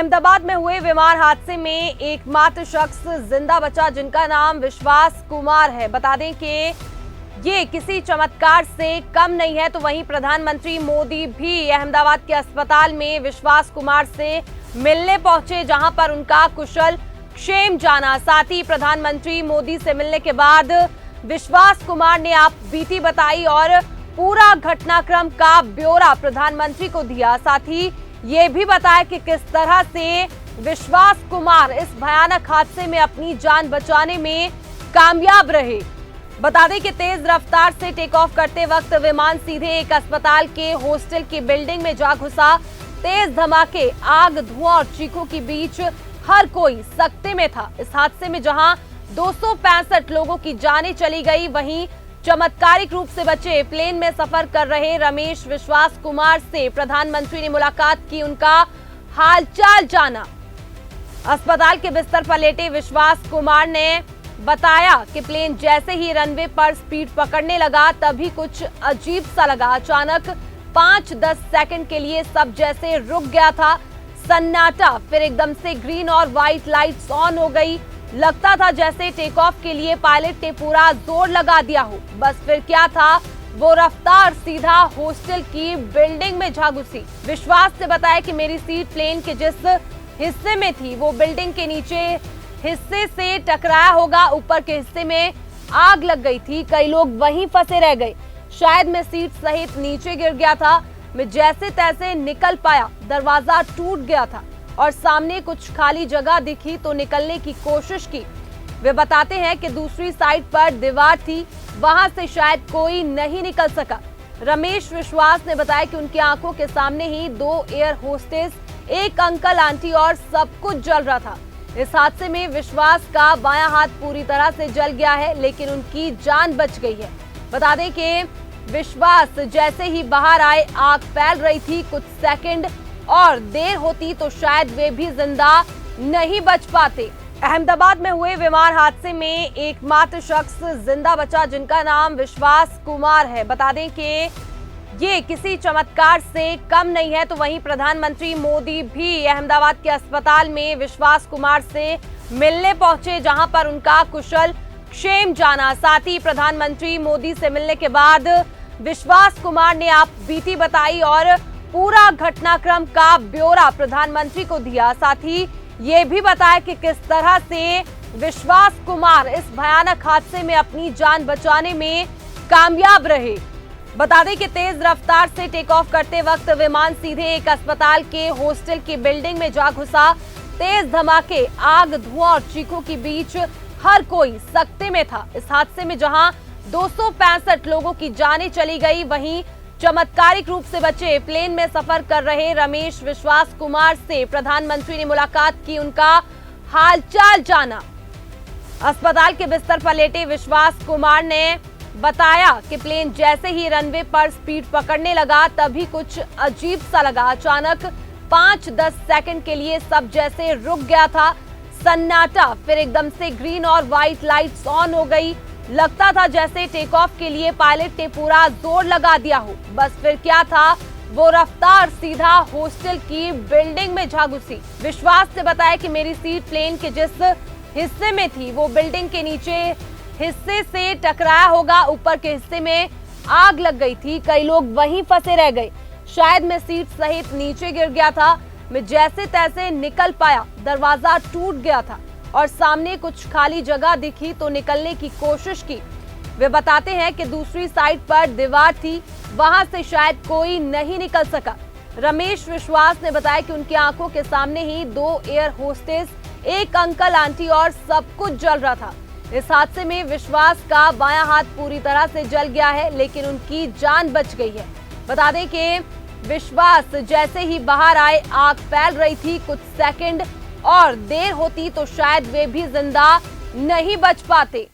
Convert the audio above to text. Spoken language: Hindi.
अहमदाबाद में हुए विमान हादसे में एकमात्र शख्स जिंदा बचा, जिनका नाम विश्वास कुमार है। बता दें कि ये किसी चमत्कार से कम नहीं है। तो वहीं प्रधानमंत्री मोदी भी अहमदाबाद के अस्पताल में विश्वास कुमार से मिलने पहुंचे, जहां पर उनका कुशल क्षेम जाना। साथ ही प्रधानमंत्री मोदी से मिलने के बाद विश्वास कुमार ने आप बीती बताई और पूरा घटनाक्रम का ब्यौरा प्रधानमंत्री को दिया। साथ ही ये भी बताया कि किस तरह से विश्वास कुमार इस भयानक हादसे में अपनी जान बचाने में कामयाब रहे। बता दें कि तेज रफ्तार से टेक ऑफ करते वक्त विमान सीधे एक अस्पताल के हॉस्टल की बिल्डिंग में जा घुसा। तेज धमाके, आग, धुआं और चीखों के बीच हर कोई सकते में था। इस हादसे में जहां 265 लोगों की जानें चली गई, वहीं चमत्कारिक रूप से बचे प्लेन में सफर कर रहे रमेश विश्वास कुमार से प्रधानमंत्री ने मुलाकात की, उनका हालचाल जाना। अस्पताल के बिस्तर पर लेटे विश्वास कुमार ने बताया कि प्लेन जैसे ही रनवे पर स्पीड पकड़ने लगा, तभी कुछ अजीब सा लगा। अचानक 5-10 सेकंड के लिए सब जैसे रुक गया था, सन्नाटा। फिर एकदम से ग्रीन और व्हाइट लाइट्स ऑन हो गई। लगता था जैसे टेक ऑफ के लिए पायलट ने पूरा जोर लगा दिया हो। बस फिर क्या था, वो रफ्तार सीधा हॉस्टल की बिल्डिंग में जा घुसी। विश्वास ने बताया कि मेरी सीट प्लेन के जिस हिस्से में थी, वो बिल्डिंग के नीचे हिस्से से टकराया होगा। ऊपर के हिस्से में आग लग गई थी, कई लोग वहीं फंसे रह गए। शायद मैं सीट सहित नीचे गिर गया था। मैं जैसे तैसे निकल पाया, दरवाजा टूट गया था और सामने कुछ खाली जगह दिखी तो निकलने की कोशिश की। वे बताते हैं कि दूसरी साइड पर दीवार थी, वहां से शायद कोई नहीं निकल सका। रमेश विश्वास ने बताया कि उनकी आंखों के सामने ही 2 एयर होस्टेस, एक अंकल आंटी और सब कुछ जल रहा था। इस हादसे में विश्वास का बायां हाथ पूरी तरह से जल गया है, लेकिन उनकी जान बच गई है। बता दें कि विश्वास जैसे ही बाहर आए, आग फैल रही थी। कुछ सेकंड और देर होती तो शायद वे भी जिंदा नहीं बच पाते। अहमदाबाद में हुए विमान हादसे में एकमात्र शख्स जिंदा बचा, जिनका नाम विश्वास कुमार है। बता दें कि ये किसी चमत्कार से कम नहीं है। तो वहीं प्रधानमंत्री मोदी भी अहमदाबाद के अस्पताल में विश्वास कुमार से मिलने पहुंचे, जहां पर उनका कुशल क्षेम जाना। साथ ही प्रधानमंत्री मोदी से मिलने के बाद विश्वास कुमार ने आप बीती बताई और पूरा घटनाक्रम का ब्यौरा प्रधानमंत्री को दिया। साथ ही ये भी बताया कि किस तरह से विश्वास कुमार इस भयानक हादसे में अपनी जान बचाने में कामयाब रहे। बता दें कि तेज रफ्तार से टेक ऑफ करते वक्त विमान सीधे एक अस्पताल के हॉस्टल की बिल्डिंग में जा घुसा। तेज धमाके, आग, धुआं और चीखों के बीच हर कोई सकते में था। इस हादसे में जहां 265 लोगों की जानें चली गई, वहीं चमत्कारिक रूप से बचे प्लेन में सफर कर रहे रमेश विश्वास कुमार से प्रधानमंत्री ने मुलाकात की, उनका हालचाल जाना। अस्पताल के बिस्तर पर लेटे विश्वास कुमार ने बताया कि प्लेन जैसे ही रनवे पर स्पीड पकड़ने लगा, तभी कुछ अजीब सा लगा। अचानक 5-10 सेकंड के लिए सब जैसे रुक गया था, सन्नाटा। फिर एकदम से ग्रीन और व्हाइट लाइट्स ऑन हो गई। लगता था जैसे टेक ऑफ के लिए पायलट ने पूरा जोर लगा दिया हो। बस फिर क्या था, वो रफ्तार सीधा हॉस्टल की बिल्डिंग में जा घुसी। विश्वास ने बताया कि मेरी सीट प्लेन के जिस हिस्से में थी, वो बिल्डिंग के नीचे हिस्से से टकराया होगा। ऊपर के हिस्से में आग लग गई थी, कई लोग वहीं फंसे रह गए। शायद मैं सीट सहित नीचे गिर गया था। मैं जैसे तैसे निकल पाया, दरवाजा टूट गया था और सामने कुछ खाली जगह दिखी तो निकलने की कोशिश की। वे बताते हैं कि दूसरी साइड पर दीवार थी, वहां से शायद कोई नहीं निकल सका। रमेश विश्वास ने बताया कि उनकी आंखों के सामने ही 2 एयर होस्टेस, एक अंकल आंटी और सब कुछ जल रहा था। इस हादसे में विश्वास का बायां हाथ पूरी तरह से जल गया है, लेकिन उनकी जान बच गई है। बता दें कि विश्वास जैसे ही बाहर आए, आग फैल रही थी। कुछ सेकंड और देर होती तो शायद वे भी जिंदा नहीं बच पाते।